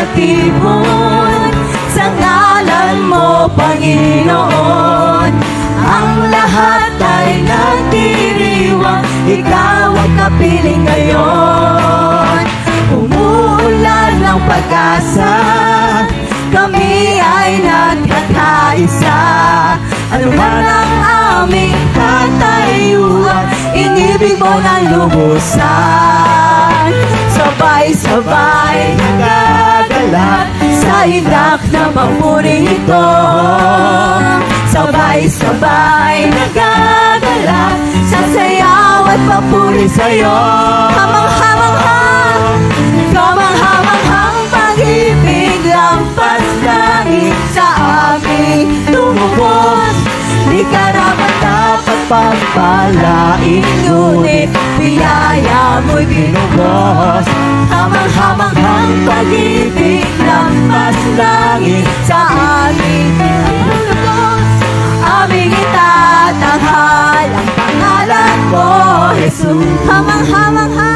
pagtitipon. Sa ngalan mo, Panginoon, ang lahat ay nagdiriwang. Ikaw ang kapiling ngayon. Umuulan ng pag-asa, kami ay nagkakaisa. Ano man ang aming katayuan, inibig mo na lubusan. Sabay-sabay nagagalak sa inak na mamuring ito. Sabay-sabay nagagalak sa sayaw at papuri sa'yo. Kamangha-manghang, kamangha-manghang pag-ibig, lampas langit sa aming lumubos. Di ka naman dapat pagpalain, ngunit biyaya mo'y binubos. Hamang-hamanghang pag-ibig, lampas langit sa aming lumubos. Aming itatanghal ang pangalan mo, Jesus. Hamang-hamanghang